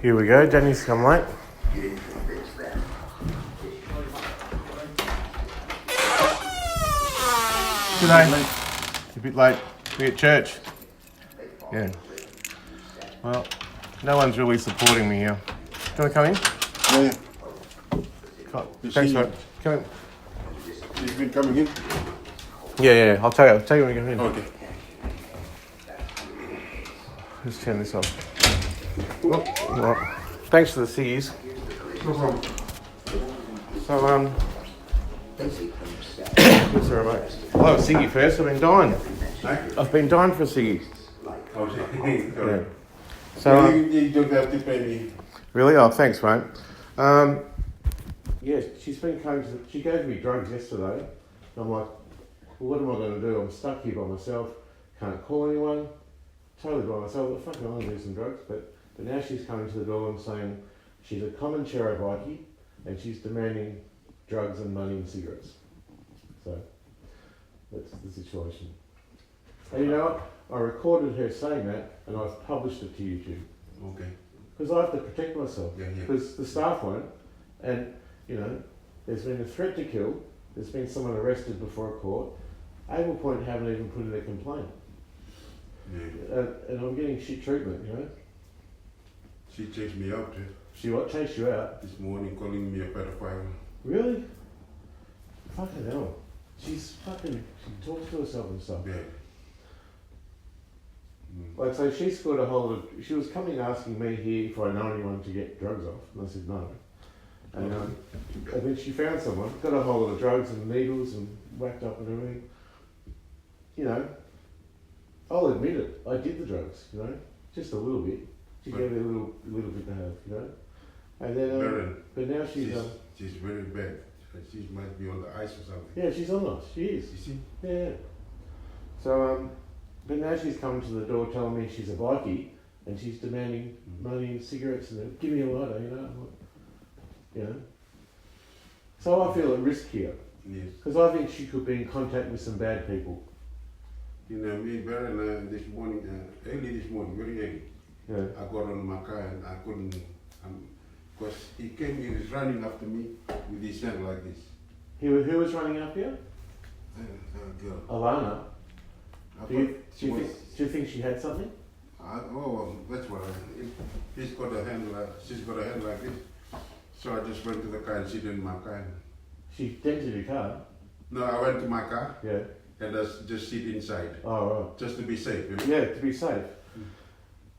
Here we go, Danny's come late. G'day. A bit late. We at church. Yeah. Well, no one's really supporting me here. Do you want to come in? Yeah. Thanks for coming. You've been coming in? Yeah. I'll tell you when we come in. Okay. Let's turn this off. Oh, right. Thanks for the ciggies. No problem. So, what's the remote? I'll have a ciggy first. I've been dying. I've been dying for a ciggy. Okay. Yeah. So, you don't have to pay me. really? Oh, thanks, mate. Yeah, she's been coming to. She gave me drugs yesterday. I'm like, well, what am I going to do? I'm stuck here by myself. Can't call anyone. Totally by myself. Well, fuck, I want to do some drugs. But now she's coming to the door and saying she's a common Cherokee and she's demanding drugs and money and cigarettes. So that's the situation. And you know what? I recorded her saying that and I've published it to YouTube. Okay. Because I have to protect myself. Yeah. Because the staff won't. And, you know, there's been a threat to kill. There's been someone arrested before a court. Able Point haven't even put in a complaint. Yeah. And I'm getting shit treatment, you know. She chased me out She what? Chased you out? this morning, calling me a pedophile. Really? Fucking hell. She talks to herself and stuff. Yeah. Like, so she's got a hold of, she was coming asking me here if I know anyone to get drugs off, and I said no. And then she found someone, got a hold of the drugs and needles and whacked up and everything. You know, I'll admit it, I did the drugs, you know, just a little bit. She gave me a little bit to have, you know. And then, but now she's very bad. She might be on the ice or something. Yeah, she's on us, she is. You see? Yeah. So, but now she's coming to the door telling me she's a bikie and she's demanding money and cigarettes and give me a lighter, you know. So I feel at risk here. Yes. Because I think she could be in contact with some bad people. You know, me, Baron, this morning, early this morning, very early, Yeah. I got on my car and I couldn't, because he was running after me with his hand like this. Who was running up here? Girl. Alana. I Do thought you think she had something? That's what she's got a hand like this. So I just went to the car and sit in my car. She dented your car? No, I went to my car. Yeah. And just sit inside. Oh, right. Just to be safe, you know? Yeah, to be safe.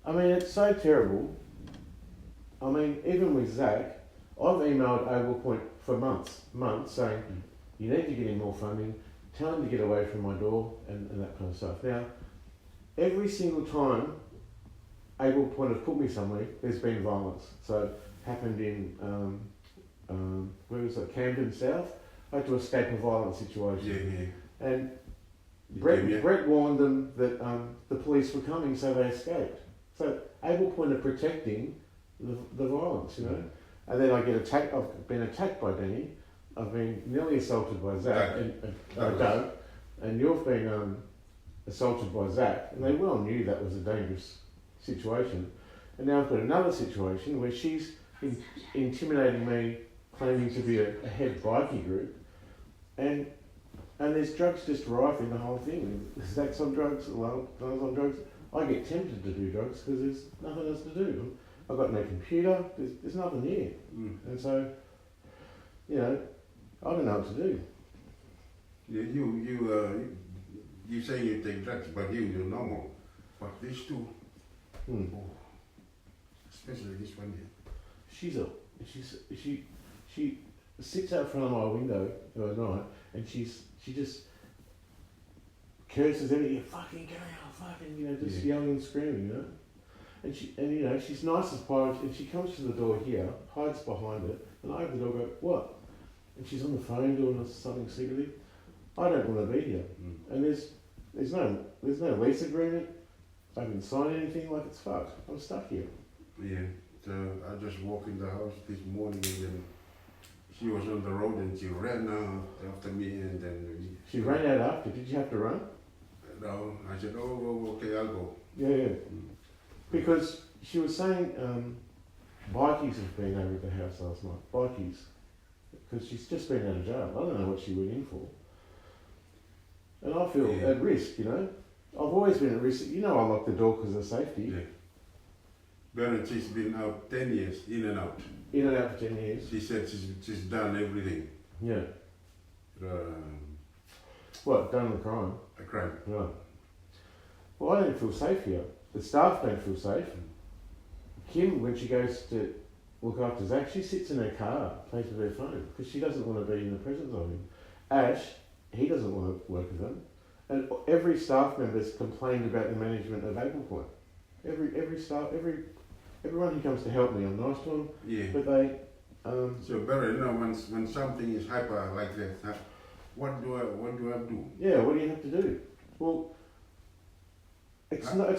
I mean, it's so terrible. I mean, even with Zach, I've emailed Able Point for months saying, you need to get him more funding, tell him to get away from my door, and that kind of stuff. Now, every single time Able Point has put me somewhere, there's been violence. So, it happened in, where was it, Camden South? I had to escape a violent situation. Yeah. And Brett warned them that the police were coming, so they escaped. So Able Point are protecting the violence, you know. And then I get attacked. I've been attacked by Danny. I've been nearly assaulted by Zach Doug, and you've been assaulted by Zach. And they well knew that was a dangerous situation. And now I've got another situation where she's intimidating me, claiming to be a head bikie group, and there's drugs just rife in the whole thing. Zach's on drugs, Lana's on drugs. I get tempted to do drugs because there's nothing else to do. I've got no computer, there's nothing here. And so, you know, I don't know what to do. Yeah, you say you take drugs, but you're normal. But these two, especially this one here. She sits out front of my window at night and she just curses everything, fucking go out, fucking, you know, just yelling and screaming, you know. And you know, she's nice as pie, and she comes to the door here, hides behind it, and I open the door and go, what? And she's on the phone doing something secretly. I don't want to be here. And there's no lease agreement. I haven't signed anything, like it's fucked. I'm stuck here. Yeah. So I just walked in the house this morning and then she was on the road and she ran after me and then... She ran out after? Did you have to run? No, I said, okay, I'll go. Yeah. Because she was saying bikies have been over at the house last night. Bikies. Because she's just been out of jail. I don't know what she went in for. And I feel at risk, you know. I've always been at risk. You know, I lock the door because of safety. Yeah. But she's been out 10 years, in and out. In and out for 10 years. She said she's done everything. Yeah. What? Done the crime? A crime. Right. Well, I don't feel safe here. The staff don't feel safe. Kim, when she goes to look after Zach, she sits in her car, plays with her phone, because she doesn't want to be in the presence of him. Ash, he doesn't want to work with them. And every staff member's complained about the management of Apple Point. Every staff, everyone who comes to help me, I'm nice to them. Yeah. But they. So better, you know, when something is hyper like that, what do I do? Yeah, what do you have to do? Well, it's not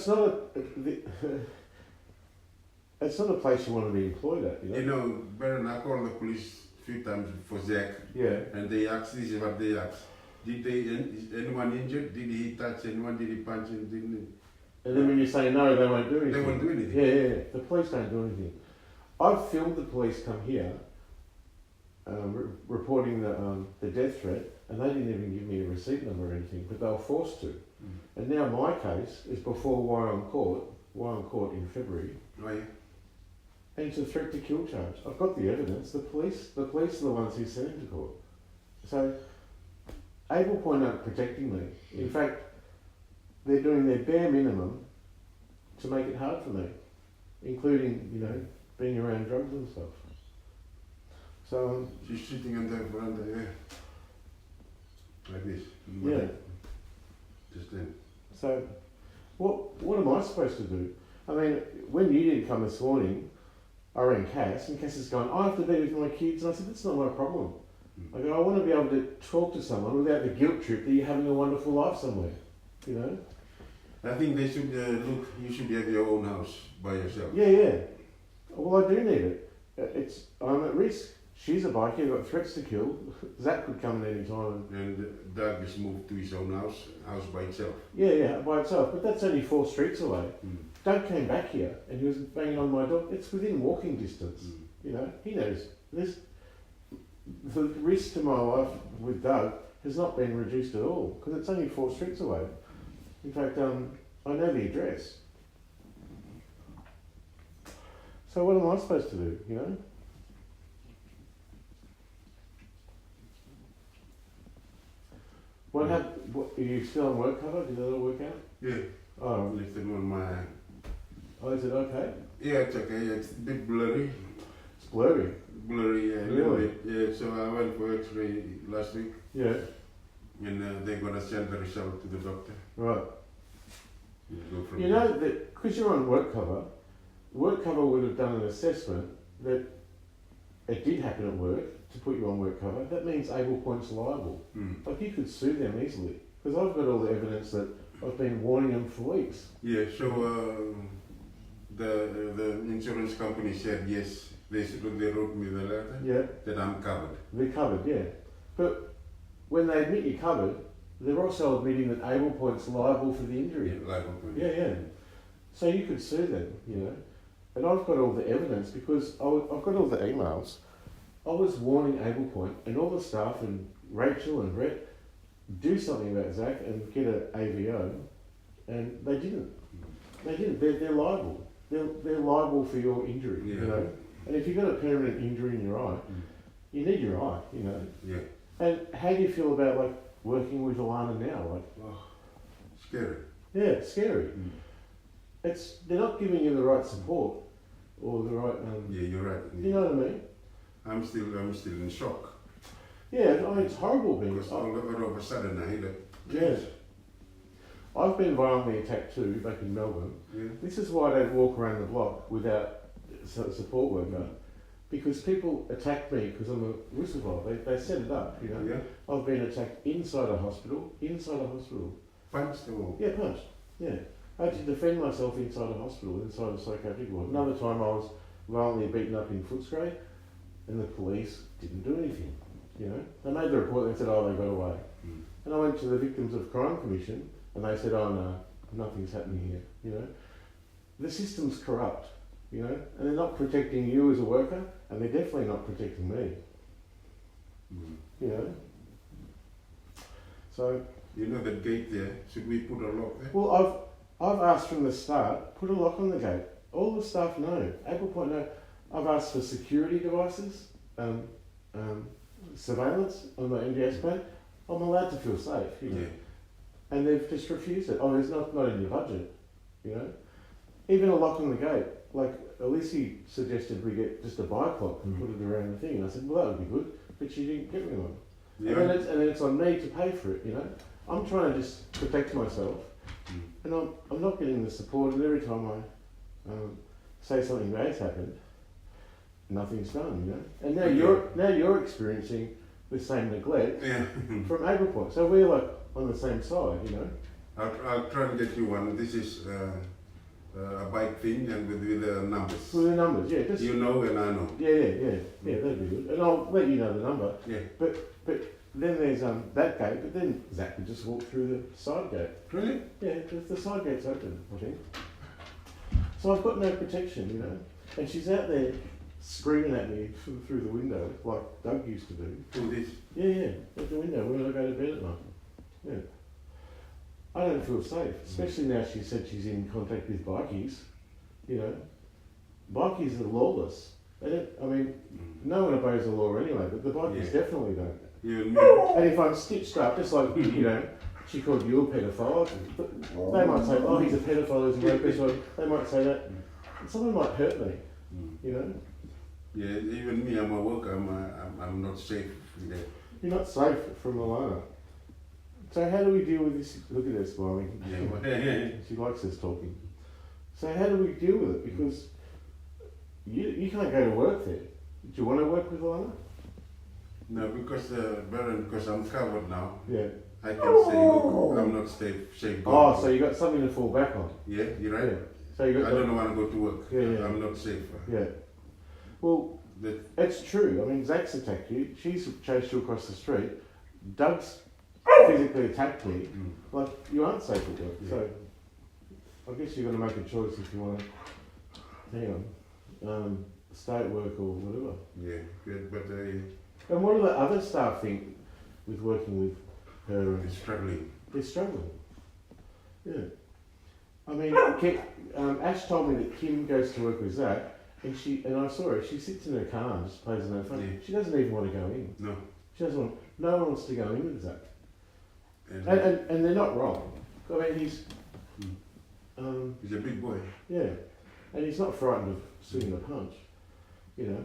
a place you want to be employed at, you know. You know, Baron, I called the police a few times for Zach. Yeah. And they asked, this is what they asked. Is anyone injured? Did he touch anyone? Did he punch him? Didn't he? And then when you say no, they won't do anything. They won't do anything. Yeah. The police don't do anything. I've filmed the police come here, reporting the death threat, and they didn't even give me a receipt number or anything, but they were forced to. Mm. And now my case is before Wyong Court in February. Oh, yeah. And it's a threat to kill charge. I've got the evidence. The police are the ones who sent him to court. So, Able Point aren't protecting me. In fact, they're doing their bare minimum to make it hard for me, including, you know, being around drugs and stuff. So, she's sitting on the veranda, like this. yeah. Just then. So, what am I supposed to do? I mean, when you didn't come this morning, I rang Cass, and Cass is going, I have to be with my kids. And I said, that's not my problem. I go, I want to be able to talk to someone without the guilt trip that you're having a wonderful life somewhere, you know? I think they should you should have your own house by yourself. Yeah. Well, I do need it. I'm at risk. She's a biker, got threats to kill. Zach could come at any time. And Doug is moved to his own house by itself. Yeah, by itself. But that's only 4 streets away. Mm. Doug came back here and he was banging on my door. It's within walking distance. Mm. You know, he knows. The risk to my life with Doug has not been reduced at all because it's only 4 streets away. In fact, I know the address. So what am I supposed to do, you know? What happened? Are you still on Workcover? Did that all work out? Yeah. Oh, Lifted on my. oh, is it okay? Yeah, it's okay. It's a bit blurry. It's blurry. Blurry, yeah, a little bit. Yeah. So I went for X-ray last week, Yeah. and they're gonna send the result to the doctor. Right. Go from You know that because you're on Workcover would have done an assessment that it did happen at work to put you on Workcover. That means Able Point's liable. Mm. Like you could sue them easily because I've got all the evidence that I've been warning them for weeks. Yeah. So the insurance company said yes. They wrote me the letter Yeah. that I'm covered. They're covered, yeah. But when they admit you're covered, they're also admitting that Able Point's liable for the injury. Yeah, liable. Yeah. So you could sue them, you know. And I've got all the evidence because I've got all the emails. I was warning Able Point and all the staff and Rachel and Brett, do something about Zach and get an AVO, and they didn't. They didn't. They're liable. They're liable for your injury, you know. And if you've got a permanent injury in your eye, you need your eye, you know. Yeah. And how do you feel about like working with Alana now? Like, Scary. yeah, it's scary. They're not giving you the right support or the right. Yeah, you're right. You know what I mean? I'm still in shock. Yeah, I mean it's horrible being. Because all of a sudden I hit it. Yeah. I've been violently attacked too back in Melbourne. Yeah. This is why I don't walk around the block without a support worker, because people attack me because I'm a whistleblower. They set it up, you know. Yeah. I've been attacked inside a hospital. Punched the wall. Yeah, punched. Yeah. I had to defend myself inside a hospital, inside a psychiatric ward. Another time I was violently beaten up in Footscray and the police didn't do anything, you know. They made the report and said, oh, they got away. And I went to the Victims of Crime Commission and they said, oh no, nothing's happening here, you know. The system's corrupt. you know, and they're not protecting you as a worker, and they're definitely not protecting me, you know. So, you know the gate there, should we put a lock there? well, I've asked from the start, put a lock on the gate. All the staff know. Apple Point know. I've asked for security devices, surveillance on my NDS plan. I'm allowed to feel safe, you know. And they've just refused it. Oh, it's not in your budget, you know. Even a lock on the gate. Like Alicia suggested we get just a bike lock and put it around the thing. And I said, well, that would be good, but she didn't get me one. Yeah. And then it's on me to pay for it, you know. I'm trying to just protect myself, and I'm not getting the support. And every time I say something bad's happened, nothing's done, you know. And now you're experiencing the same neglect from Apple Point. So we're like on the same side, you know. I'll try and get you one. This is a bike thing and with the numbers. With the numbers, yeah. Just, you know and I know. Yeah, that'd be good. And I'll let you know the number. Yeah. But then there's that gate, but then Zach could just walk through the side gate. Really? Yeah, the side gate's open, I think. So I've got no protection, you know. And she's out there screaming at me through the window, like Doug used to do. Who this? Yeah, at the window when I go to bed at night. Yeah. I don't feel safe, especially now she said she's in contact with bikies. You know, bikies are lawless. They don't, I mean, no one obeys the law anyway, but the bikies definitely don't. You and me. And if I'm stitched up, just like, you know, she called you a pedophile, they might say, oh, he's a pedophile, he's a rapist, or they might say that. Someone might hurt me, you know. Yeah, even me, I'm a worker, I'm not safe from there. You're not safe from Alana. So how do we deal with this? Look at her smiling. Yeah. She likes us talking. So how do we deal with it? Because you can't go to work there. Do you want to work with Alana? No, because Baron, because I'm covered now. Yeah. I can say, look, I'm not safe. Oh, so you got something to fall back on. Yeah, you're right. Yeah. So you got. I don't want to go to work. Yeah. I'm not safe. Yeah. Well, it's true. I mean, Zach's attacked you. She's chased you across the street. Doug's physically attacked me. Like, you aren't safe at work. So I guess you've got to make a choice if you want to. Hang on. Stay at work or whatever. Yeah, good, but And what do the other staff think with working with her? it's struggling. They're struggling. Yeah. I mean, Ash told me that Kim goes to work with Zach, and I saw her. She sits in her car and just plays on her phone. Yeah. She doesn't even want to go in. No. She doesn't want. No one wants to go in with Zach. And they're not wrong. I mean, he's a big boy. Yeah, and he's not frightened of swinging a punch, you know.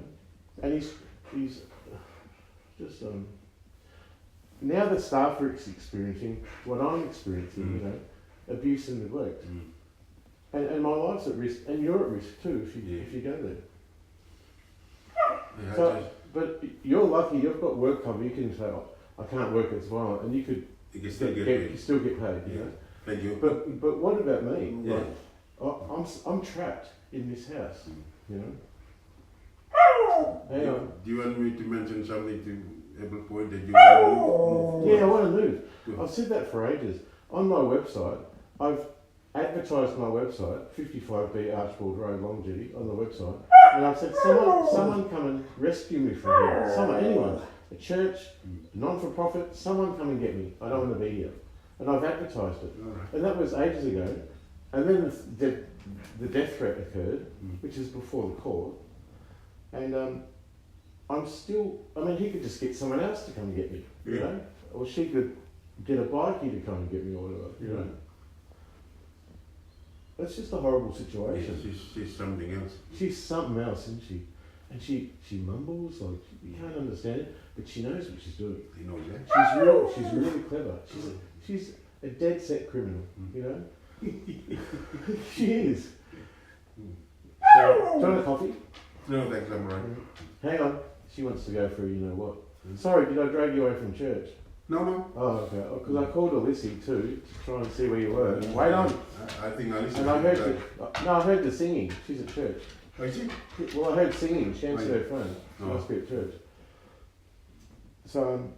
And he's just now the staff are experiencing what I'm experiencing, you know, abuse and neglect, and my life's at risk, and you're at risk too if you go there. Yeah, So, but you're lucky. You've got Workcover. You can say, oh, I can't work. It's violent, and you can still get paid. You still get paid. You know. Thank you. But what about me? Yeah. Like, I'm trapped in this house. You know. Hang on. Do you want me to mention something to Apple Point that you want to move? Yeah, I want to move. Good. I've said that for ages. On my website, I've advertised my website, 55B Archibald Road, Longduty, on the website, and I've said, someone come and rescue me from here. Anyone, a church, a non-for-profit, someone come and get me. I don't want to be here. And I've advertised it. Right. And that was ages ago. And then the death threat occurred, which is before the court. And I'm still, I mean, he could just get someone else to come and get me, you know? Or she could get a bikie to come and get me or whatever, you know? It's just a horrible situation. Yeah, she's something else. She's something else, isn't she? And she mumbles, like, you can't understand it, but she knows what she's doing. You know that? She's really clever. She's a dead set criminal, you know? She is. So, do you want a coffee? No, thanks, I'm right. Hang on. She wants to go for you know what. Sorry, did I drag you away from church? No. Oh, okay. Because I called Alicia too to try and see where you were. Wait on. I think I listened And I heard that. I heard the singing. She's at church. Oh, is she? Well, I heard singing. She answered her phone. She must be at church. So,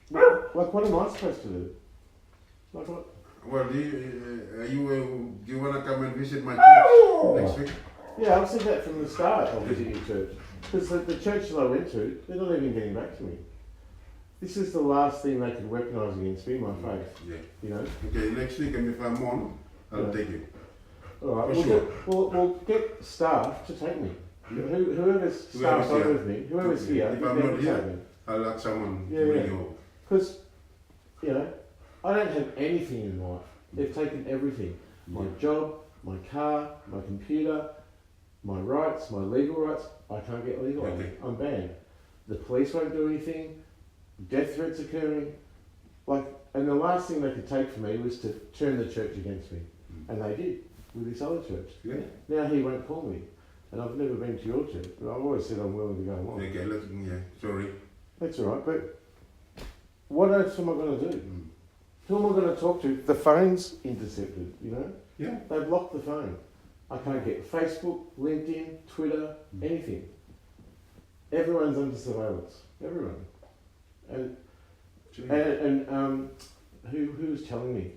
like, what am I supposed to do? Like what? Well, do you want to come and visit my church next week? Yeah, I've said that from the start of visiting church. Because the church that I went to, they're not even getting back to me. This is the last thing they could weaponise against me, my faith. Yeah. You know? Okay, next week, and if I'm on, I'll take you. Alright, For sure. we'll get staff to take me. Yeah. Whoever's staff on with me, whoever's here, If get I'm them not to here, take me. I'll let someone Yeah, bring yeah. you over. Because, you know, I don't have anything in life. They've taken everything. My job, my car, my computer, my rights, my legal rights. I can't get legal aid. Okay. I'm banned. The police won't do anything. Death threats occurring. And the last thing they could take from me was to turn the church against me. And they did, with this other church. Yeah. Now he won't call me. And I've never been to your church, but I've always said I'm willing to go along. Okay, sorry. That's all right, but what else am I going to do? Mm. Who am I going to talk to? The phone's intercepted, you know? Yeah. They've locked the phone. I can't get Facebook, LinkedIn, Twitter, anything. Everyone's under surveillance. Everyone. And who was telling me?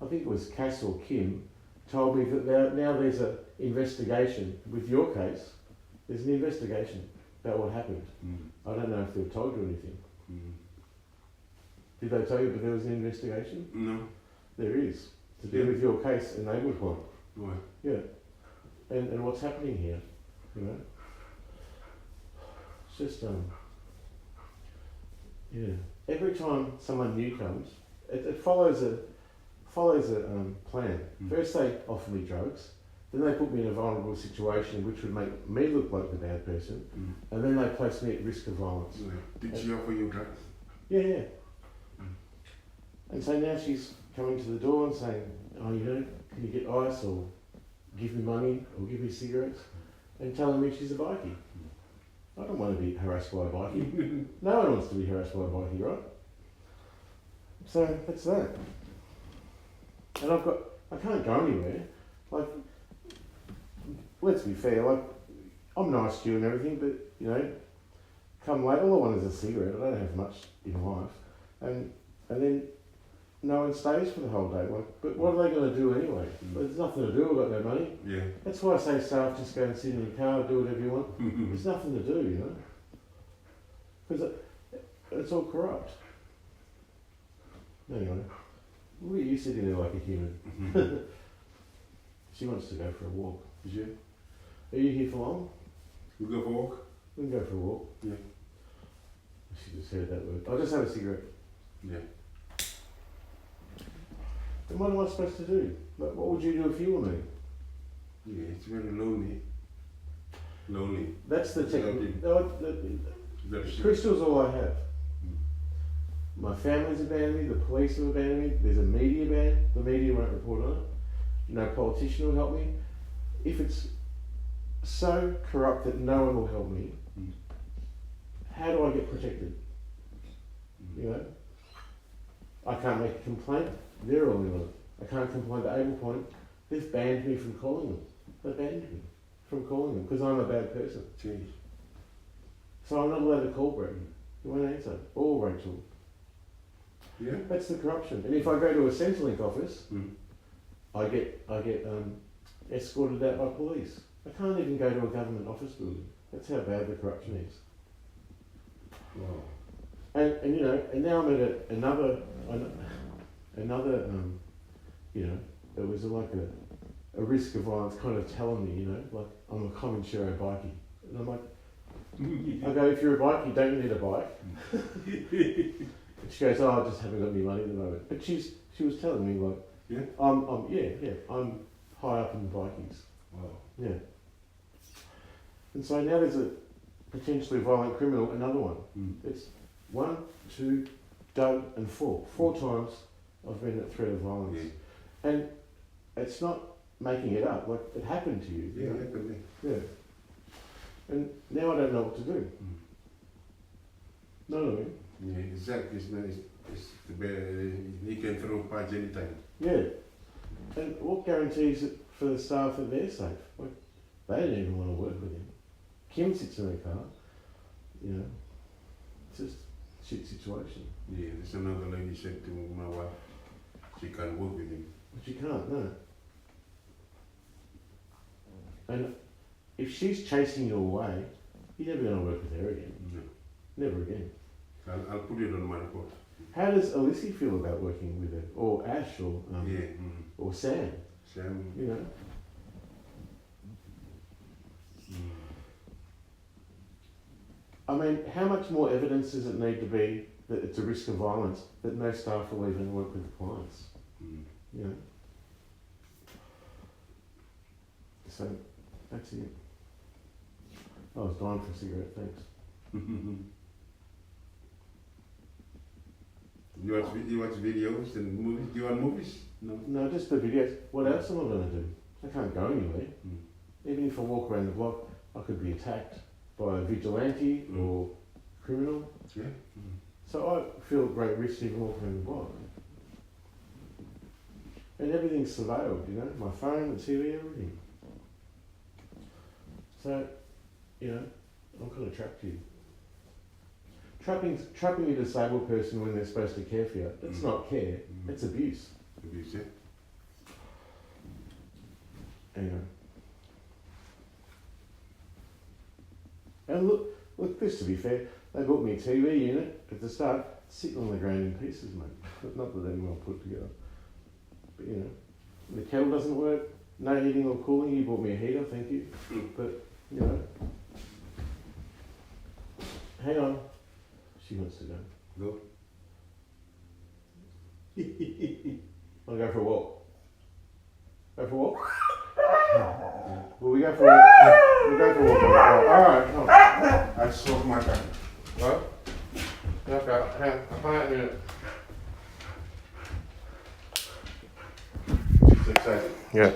I think it was Cass or Kim told me that now there's an investigation with your case. There's an investigation about what happened. I don't know if they've told you anything. Did they tell you that there was an investigation? No. There is. To do with your case enabled one. Why? Yeah. And what's happening here, you know? It's just, yeah. Every time someone new comes, it follows a plan. First they offer me drugs, then they put me in a vulnerable situation which would make me look like the bad person, and then they place me at risk of violence. Did she offer you drugs? Yeah. And so now she's coming to the door and saying, oh, you know, can you get ice or give me money or give me cigarettes? And telling me she's a bikie. I don't want to be harassed by a bikie. No one wants to be harassed by a bikie, right? So that's that. And I can't go anywhere. Like, let's be fair, like, I'm nice to you and everything, but, you know, come late, all I want is a cigarette. I don't have much in life. And then no one stays for the whole day. Like, but what are they going to do anyway? There's nothing to do. I've got no money. Yeah. That's why I say staff just go and sit in your car, do whatever you want. There's nothing to do, you know. Because it's all corrupt. Anyway, look at you sitting there like a human. She wants to go for a walk. Is you? Are you here for long? We go for a walk? We can go for a walk. Yeah. She just heard that word. I'll just have a cigarette. Yeah. Then what am I supposed to do? Like, what would you do if you were me? Yeah, it's very lonely. Lonely. That's the technique. Very Crystal's all I have. My family's abandoned me, the police have abandoned me, there's a media ban, the media won't report on it. No politician will help me. If it's so corrupt that no one will help me, how do I get protected? You know? I can't make a complaint, they're all in on it. I can't complain to Able Point, they've banned me from calling them. They banned me from calling them because I'm a bad person. Jeez. So I'm not allowed to call Brett. He won't answer. Or Rachel. Yeah. That's the corruption. And if I go to a Centrelink office, I get escorted out by police. I can't even go to a government office building. That's how bad the corruption is. Wow. And you know, and now I'm at another, you know, it was like a risk of violence kind of telling me, you know, like I'm a common share bikie. And I'm like, I go, if you're a bikie, don't you need a bike? And she goes, oh, I just haven't got any money at the moment. But she was telling me like, yeah, I'm high up in the bikies. Wow. Yeah. And so now there's a potentially violent criminal, another one. It's 1, 2, Doug, and 4. 4 times I've been at threat of violence. Yeah. And it's not making it up, like it happened to you. Yeah, it happened to me. Yeah. And now I don't know what to do. Know what I mean? Yeah, exactly. It's the bad. He can throw punch anytime. Yeah. And what guarantees it for the staff that they're safe? Like, they don't even want to work with him. Kim sits in her car, you know. It's just a shit situation. Yeah, there's another lady said to my wife, she can't work with him. But you can't, no. And if she's chasing you away, you're never going to work with her again. No. Never again. I'll put it on my report. How does Alyssa feel about working with her, or Ash, or or Sam? Sam. You know. I mean, how much more evidence does it need to be that it's a risk of violence that no staff will even work with the clients? You know. So that's it. I was dying for a cigarette. Thanks. You watch videos and movies? Do you want movies? No. No, just the videos. What else am I going to do? I can't go anywhere. Even if I walk around the block, I could be attacked by a vigilante or criminal. Yeah. So I feel at great risk even walking around the block. And everything's surveilled, you know, my phone, the TV, everything. So, you know, I'm kind of trapped here. Trapping a disabled person when they're supposed to care for you, that's not care, it's abuse. Abuse, yeah. Anyway. And look, this to be fair, they bought me a TV unit at the start, sitting on the ground in pieces, mate. Not that they're well put together. But you know, the kettle doesn't work, no heating or cooling, you bought me a heater, thank you. But, you know, hang on. She wants to go. Go. Wanna go for a walk? Go for a walk? Will we go for a walk? We'll go for a walk. Alright, come on. I saw my time. What? Okay, hang on. I'll find out in a minute. She's excited. Yeah.